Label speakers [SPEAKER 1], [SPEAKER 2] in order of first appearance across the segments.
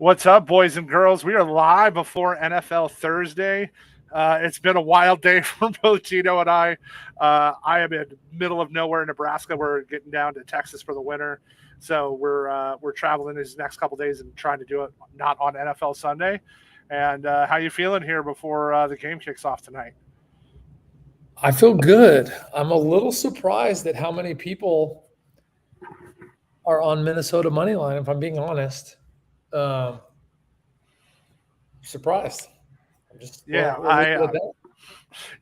[SPEAKER 1] What's up, boys and girls? We are live before NFL Thursday. It's been a wild day for both Gino and I. I am in middle of nowhere in Nebraska. We're getting down to Texas for the winter, so we're traveling these next couple days and trying to do it not on NFL Sunday. And how you feeling here before the game kicks off tonight?
[SPEAKER 2] I feel good. I'm a little surprised at how many people are on Minnesota money line. If I'm being honest, um, surprised. I'm just
[SPEAKER 1] Yeah,
[SPEAKER 2] we'll leave it at that.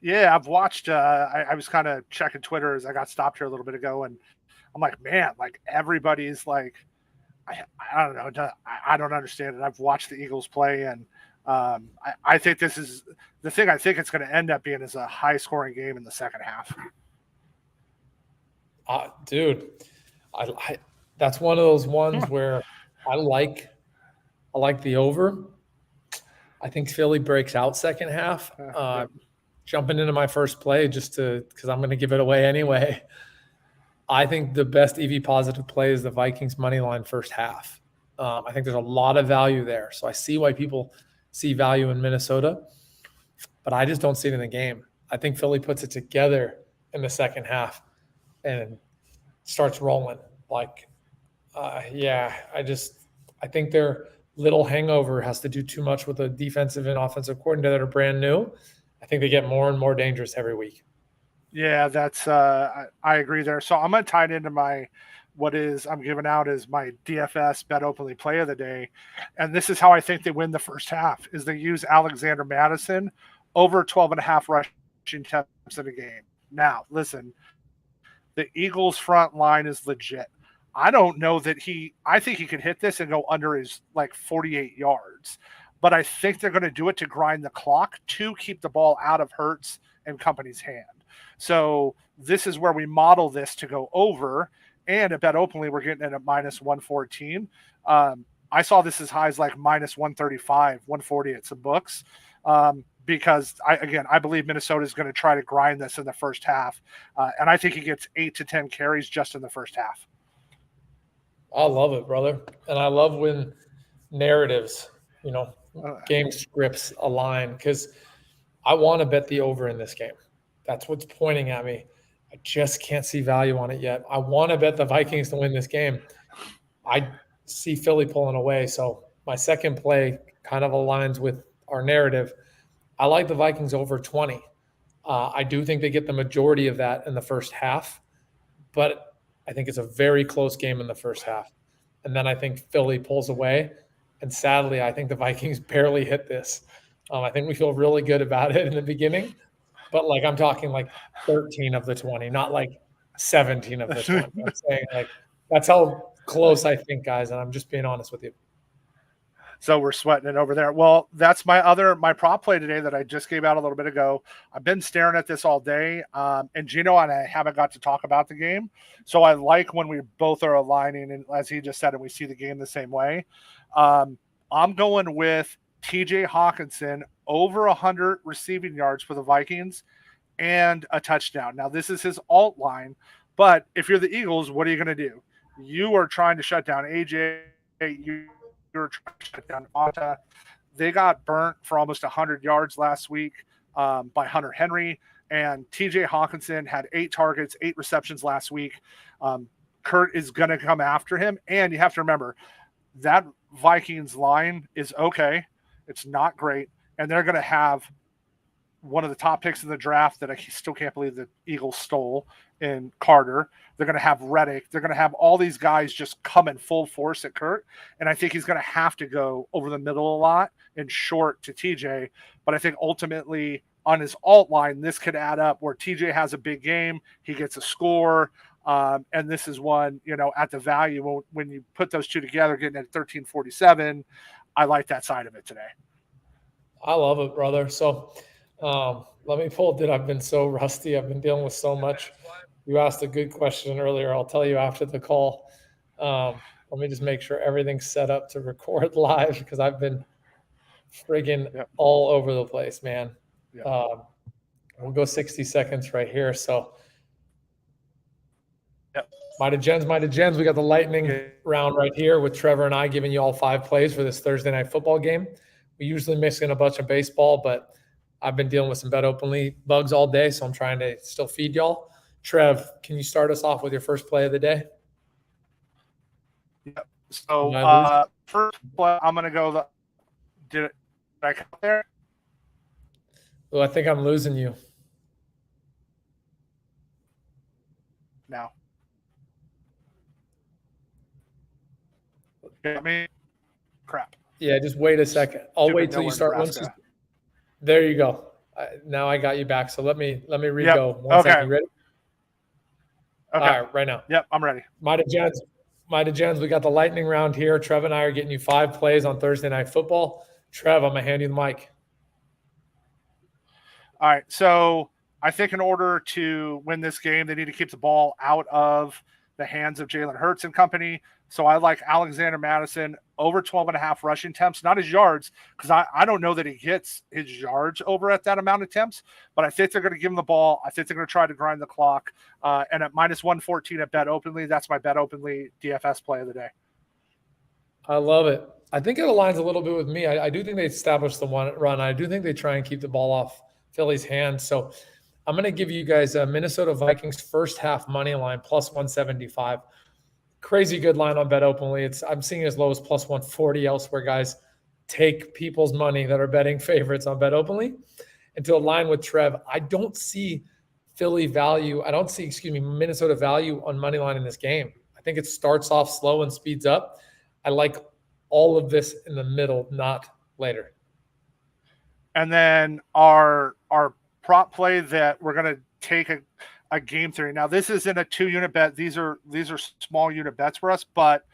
[SPEAKER 1] yeah, I've watched. I was kind of checking Twitter as I got stopped here a little bit ago, and I'm like, man, like everybody's like, I don't know. I don't understand it. I've watched the Eagles play, and I think this is the thing. I think it's going to end up being is a high scoring game in the second half.
[SPEAKER 2] Dude, I that's one of those ones where I like the over. I think Philly breaks out second half.
[SPEAKER 1] Yep.
[SPEAKER 2] Jumping into my first play just because I'm going to give it away anyway. I think the best EV positive play is the Vikings money line first half. I think there's a lot of value there. So I see why people see value in Minnesota, but I just don't see it in the game. I think Philly puts it together in the second half and starts rolling. I think their little hangover has to do too much with the defensive and offensive coordinator that are brand new. I think they get more and more dangerous every week.
[SPEAKER 1] Yeah, that's I agree there. So I'm gonna tie it into I'm giving out as my DFS bet openly play of the day, and this is how I think they win the first half. Is they use Alexander Madison over 12.5 rushing attempts in a game. Now, listen, the Eagles front line is legit. I don't know that I think he could hit this and go under his like 48 yards, but I think they're going to do it to grind the clock to keep the ball out of Hurts and company's hand. So this is where we model this to go over, and at bet openly we're getting it at minus 114. I saw this as high as like minus 135, 140 at some books. Because I believe Minnesota is going to try to grind this in the first half, and I think he gets 8 to 10 carries just in the first half.
[SPEAKER 2] I love it, brother, and I love when narratives, game scripts align because I want to bet the over in this game. That's what's pointing at me. I just can't see value on it yet. I want to bet the Vikings to win this game. I see Philly pulling away, so my second play kind of aligns with our narrative. I like the Vikings over 20. I do think they get the majority of that in the first half, but I think it's a very close game in the first half. And then I think Philly pulls away, and sadly, I think the Vikings barely hit this. I think we feel really good about it in the beginning, but I'm talking like 13 of the 20, not like 17 of the 20. I'm saying that's how close I think, guys, and I'm just being honest with you.
[SPEAKER 1] So we're sweating it over there. Well, that's my prop play today that I just gave out a little bit ago. I've been staring at this all day, and Gino and I haven't got to talk about the game. So I like when we both are aligning, and as he just said, and we see the game the same way. I'm going with TJ Hawkinson over 100 receiving yards for the Vikings and a touchdown. Now, this is his alt line, but if you're the Eagles, what are you going to do? You are trying to shut down AJ. You're trying to shut down Mata. They got burnt for almost 100 yards last week by Hunter Henry, and TJ Hawkinson had 8 targets, 8 receptions last week. Kurt is going to come after him, and you have to remember that Vikings line is okay. It's not great, and they're going to have one of the top picks in the draft that I still can't believe the Eagles stole in Carter. They're going to have Reddick. They're going to have all these guys just come in full force at Kurt. And I think he's going to have to go over the middle a lot and short to TJ. But I think ultimately on his alt line, this could add up where TJ has a big game. He gets a score. And this is one, at the value when you put those two together, getting at 1347, I like that side of it today.
[SPEAKER 2] I love it, brother. So, let me pull it. I've been so rusty. I've been dealing with so much. You asked a good question earlier. I'll tell you after the call. Let me just make sure everything's set up to record live because I've been friggin' all over the place, man. We'll go 60 seconds right here. So, Might have gens. We got the lightning round right here with Trevor and I giving you all 5 plays for this Thursday night football game. We usually mix in a bunch of baseball, but I've been dealing with some bet openly bugs all day, so I'm trying to still feed y'all. Trev, can you start us off with your first play of the day?
[SPEAKER 1] Yep. So first play, I'm going to go did I come there?
[SPEAKER 2] Oh, I think I'm losing you.
[SPEAKER 1] Now. Got me? Crap.
[SPEAKER 2] Yeah, just wait a second. I'll wait till you start. There you go. Now I got you back. So let me re-go.
[SPEAKER 1] Yep.
[SPEAKER 2] One second. You ready?
[SPEAKER 1] Okay.
[SPEAKER 2] All right, right now.
[SPEAKER 1] Yep, I'm ready.
[SPEAKER 2] Might have gens. We got the lightning round here. Trev and I are getting you 5 plays on Thursday Night Football. Trev, I'm going to hand you the mic.
[SPEAKER 1] All right. So I think in order to win this game, they need to keep the ball out of the hands of Jalen Hurts and company. So I like Alexander Madison over 12.5 rushing attempts, not his yards, because I don't know that he gets his yards over at that amount of attempts, but I think they're going to give him the ball. I think they're going to try to grind the clock. And at minus 114 at Bet Openly, that's my Bet Openly DFS play of the day.
[SPEAKER 2] I love it. I think it aligns a little bit with me. I do think they establish the one run. I do think they try and keep the ball off Philly's hands. So I'm going to give you guys a Minnesota Vikings first half money line plus 175. Crazy good line on Bet Openly. I'm seeing as low as plus 140 elsewhere, guys. Take people's money that are betting favorites on Bet Openly. And to align with Trev, I don't see Minnesota value on money line in this game. I think it starts off slow and speeds up. I like all of this in the middle, not later.
[SPEAKER 1] And then our prop play that we're going to take a game theory. Now, this isn't a 2-unit bet. These are small unit bets for us. But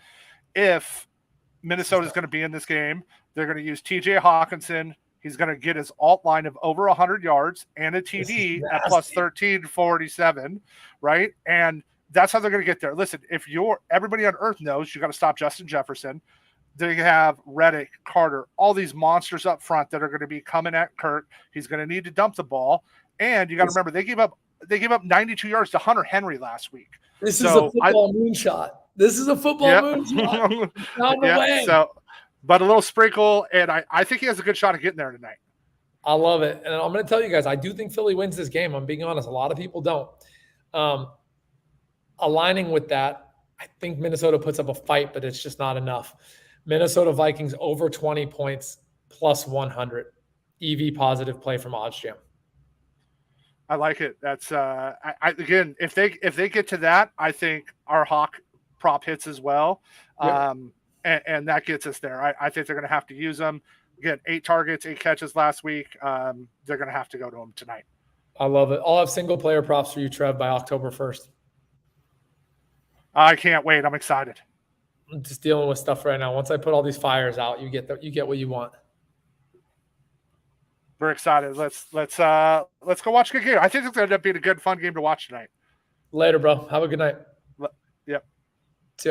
[SPEAKER 1] if Minnesota is going to be in this game, they're going to use TJ Hawkinson. He's going to get his alt line of over 100 yards and a TD at plus 1347, right? And that's how they're going to get there. Listen, everybody on earth knows you got to stop Justin Jefferson. They have Reddick, Carter, all these monsters up front that are going to be coming at Kirk. He's going to need to dump the ball. And you got to remember, they gave up 92 yards to Hunter Henry last week.
[SPEAKER 2] This is a football moonshot. This is a football moonshot. On the way.
[SPEAKER 1] So, but a little sprinkle, and I think he has a good shot at getting there tonight.
[SPEAKER 2] I love it. And I'm going to tell you guys, I do think Philly wins this game. I'm being honest. A lot of people don't. Aligning with that, I think Minnesota puts up a fight, but it's just not enough. Minnesota Vikings over 20 points plus 100. EV positive play from OddsJam.
[SPEAKER 1] I like it. That's again, if they get to that, I think our Hawk prop hits as well. Yep. And that gets us there. I think they're going to have to use them. Again, 8 targets, 8 catches last week. They're going to have to go to them tonight.
[SPEAKER 2] I love it. I'll have single player props for you, Trev, by October 1st.
[SPEAKER 1] I can't wait. I'm excited.
[SPEAKER 2] I'm just dealing with stuff right now. Once I put all these fires out, you get what you want.
[SPEAKER 1] We're excited. Let's go watch a good game. I think it's going to end up being a good, fun game to watch tonight.
[SPEAKER 2] Later, bro. Have a good night.
[SPEAKER 1] Yep.